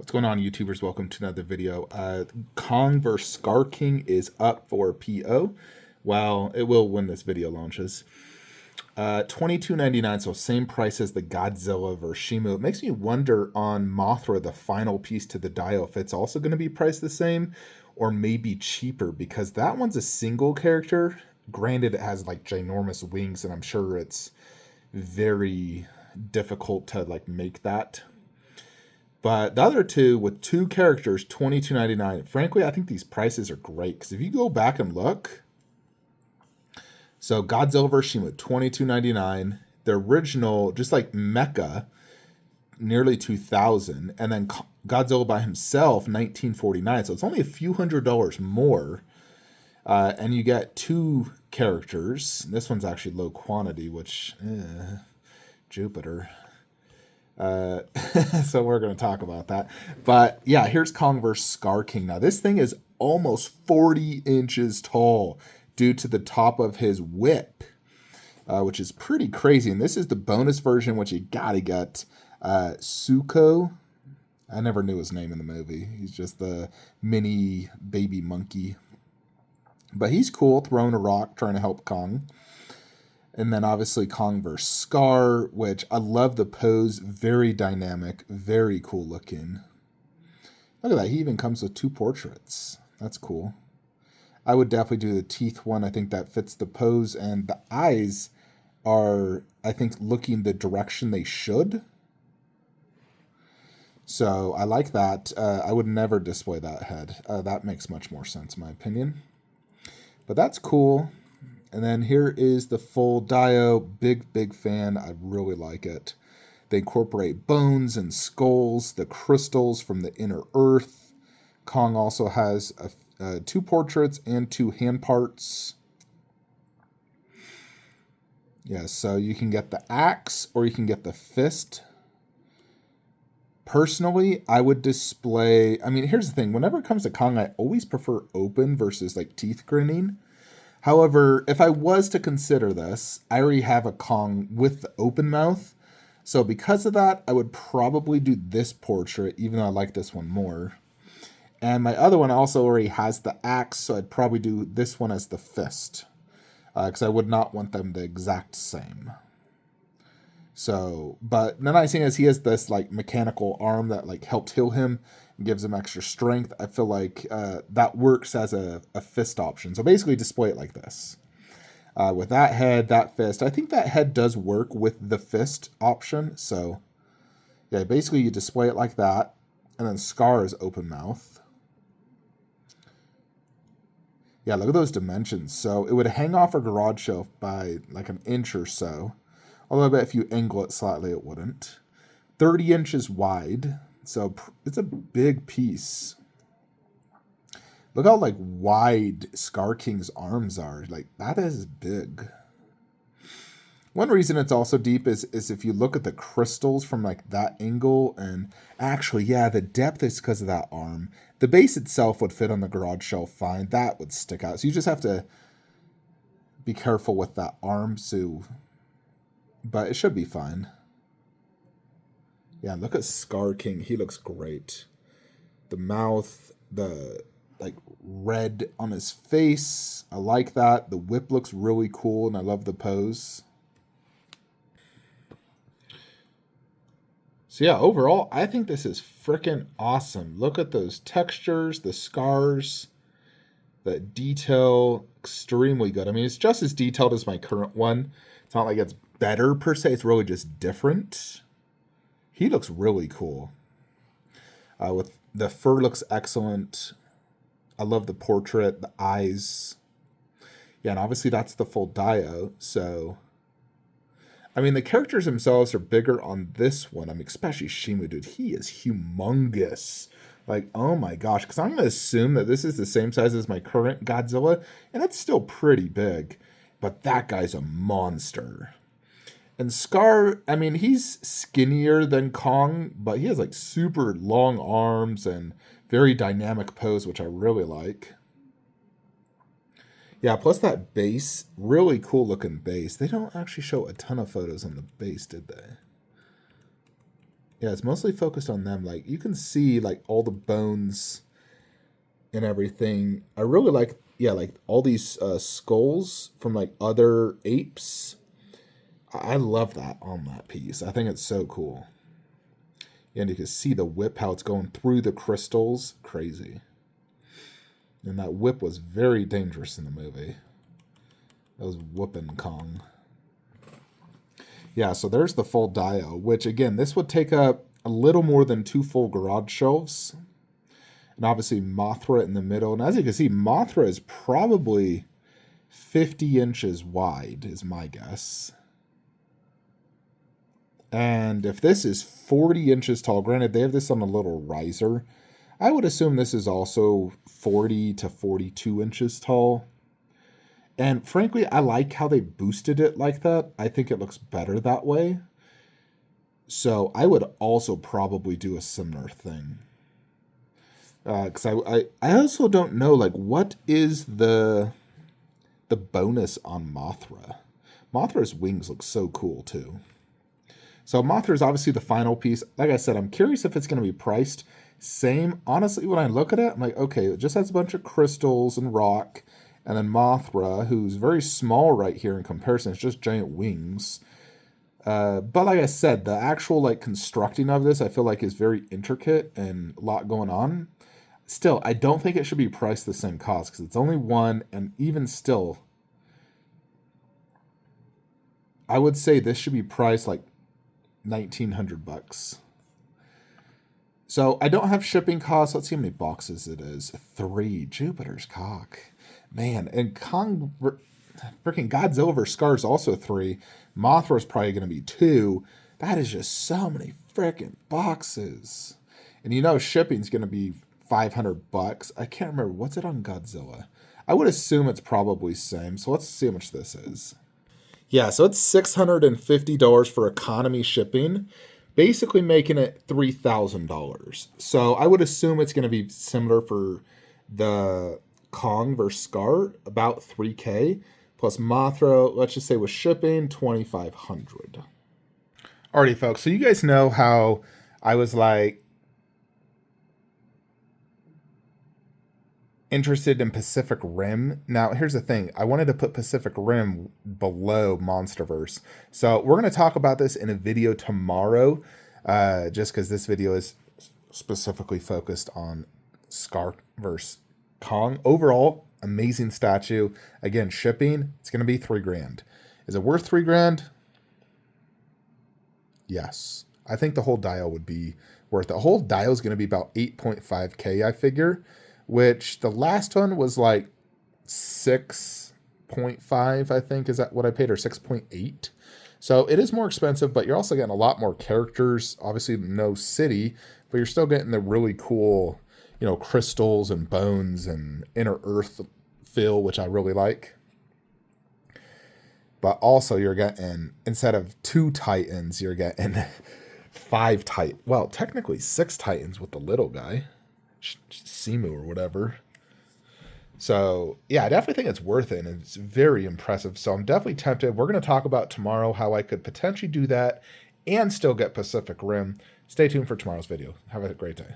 What's going on, YouTubers? Welcome to another video. Kong vs. Scar King is up for PO. Well, it will when this video launches. $22.99, so same price as the Godzilla vs. Shimu. It makes me wonder on Mothra, the final piece to the Dio, if it's also going to be priced the same or maybe cheaper, because that one's a single character. Granted, it has like ginormous wings, and I'm sure it's very difficult to like make that. But the other two with two characters, $22.99. Frankly, I think these prices are great because if you go back and look, so Godzilla vs. Shimu, $22.99. The original, just like Mecha, nearly $2,000, and then Godzilla by himself, $19.49. So it's only a few $100s more, and you get two characters. This one's actually low quantity, which Jupiter. So we're going to talk about that. But yeah, here's Kong vs. Scar King. Now this thing is almost 40 inches tall due to the top of his whip, which is pretty crazy. And this is the bonus version, which you gotta get. Suko. I never knew his name in the movie. He's just the mini baby monkey. But he's cool, throwing a rock, trying to help Kong. And then obviously Kong vs. Scar, which I love the pose. Very dynamic, very cool looking. Look at that. He even comes with two portraits. That's cool. I would definitely do the teeth one. I think that fits the pose. And the eyes are, I think, looking the direction they should. So I like that. I would never display that head. That makes much more sense in my opinion. But that's cool. And then here is the full Dio. Big fan. I really like it. They incorporate bones and skulls, the crystals from the inner earth. Kong also has two portraits and two hand parts. Yeah, so you can get the axe or you can get the fist. Personally, I would display... I mean, here's the thing. Whenever it comes to Kong, I always prefer open versus like teeth grinning. However, if I was to consider this, I already have a Kong with the open mouth. So because of that, I would probably do this portrait, even though I like this one more. And my other one also already has the axe, so I'd probably do this one as the fist. Because I would not want them the exact same. So, but the nice thing is he has this like mechanical arm that like helps heal him. Gives him extra strength. I feel like that works as a fist option. So basically display it like this. With that head, that fist. I think that head does work with the fist option. So yeah, basically you display it like that. And then Scar is open mouth. Yeah, look at those dimensions. So it would hang off a garage shelf by like an inch or so. Although I bet if you angle it slightly, it wouldn't. 30 inches wide. So it's a big piece. Look how like wide Scar King's arms are. Like that is big. One reason it's also deep is if you look at the crystals from like that angle, and actually, yeah, the depth is because of that arm. The base itself would fit on the garage shelf fine. That would stick out. So you just have to be careful with that arm, so, but it should be fine. Yeah, look at Scar King. He looks great. The mouth, the like red on his face. I like that. The whip looks really cool, and I love the pose. So yeah, overall, I think this is freaking awesome. Look at those textures, the scars, the detail, extremely good. I mean, it's just as detailed as my current one. It's not like it's better per se. It's really just different. He looks really cool. With the fur looks excellent. I love the portrait, the eyes. Yeah, and obviously that's the full Dio. So, I mean, the characters themselves are bigger on this one. I mean, especially Shimu, dude. He is humongous. Like, oh my gosh. Because I'm going to assume that this is the same size as my current Godzilla. And it's still pretty big. But that guy's a monster. And Scar, I mean, he's skinnier than Kong, but he has like super long arms and very dynamic pose, which I really like. Yeah, plus that base, really cool looking base. They don't actually show a ton of photos on the base, did they? Yeah, it's mostly focused on them. Like, you can see, like, all the bones and everything. I really like, yeah, like, all these skulls from, like, other apes. I love that on that piece. I think it's so cool. And you can see the whip, how it's going through the crystals. Crazy. And that whip was very dangerous in the movie. That was whooping Kong. Yeah, so there's the full dio, which, again, this would take up a little more than 2 full garage shelves. And obviously Mothra in the middle. And as you can see, Mothra is probably 50 inches wide, is my guess. And if this is 40 inches tall, granted, they have this on a little riser, I would assume this is also 40 to 42 inches tall. And frankly, I like how they boosted it like that. I think it looks better that way. So I would also probably do a similar thing. Because I also don't know, like, what is the bonus on Mothra? Mothra's wings look so cool, too. So Mothra is obviously the final piece. Like I said, I'm curious if it's going to be priced same. Honestly, when I look at it, I'm like, okay, it just has a bunch of crystals and rock. And then Mothra, who's very small right here in comparison, it's just giant wings. But like I said, the actual like constructing of this, I feel like is very intricate and a lot going on. Still, I don't think it should be priced the same cost because it's only one, and even still, I would say this should be priced like $1,900. So I don't have shipping costs. Let's see how many boxes it is. 3. Jupiter's cock. Man, and Kong, freaking Godzilla vs. Scar's also 3. Mothra's probably going to be 2. That is just so many freaking boxes. And you know shipping's going to be $500. I can't remember. What's it on Godzilla? I would assume it's probably same. So let's see how much this is. Yeah, so it's $650 for economy shipping, basically making it $3,000. So I would assume it's going to be similar for the Kong vs. Scar, about $3K, plus Mothra, let's just say with shipping, $2,500. Alrighty, folks, so you guys know how I was like interested in Pacific Rim. Now, here's the thing. I wanted to put Pacific Rim below Monsterverse. So we're going to talk about this in a video tomorrow, just because this video is specifically focused on Scar vs. Kong. Overall, amazing statue. Again, shipping, it's going to be $3,000. Is it worth $3,000? Yes. I think the whole dial would be worth it. The whole dial is going to be about 8.5K, I figure, which the last one was like 6.5, I think. Is that what I paid, or 6.8? So it is more expensive, but you're also getting a lot more characters. Obviously, no city, but you're still getting the really cool, you know, crystals and bones and inner earth feel, which I really like. But also you're getting, instead of 2 Titans, you're getting 5 Titans. Well, technically 6 Titans with the little guy. Simu or whatever. So yeah, I definitely think it's worth it, and it's very impressive. So I'm definitely tempted. We're going to talk about tomorrow how I could potentially do that and still get Pacific Rim. Stay tuned for tomorrow's video. Have a great day.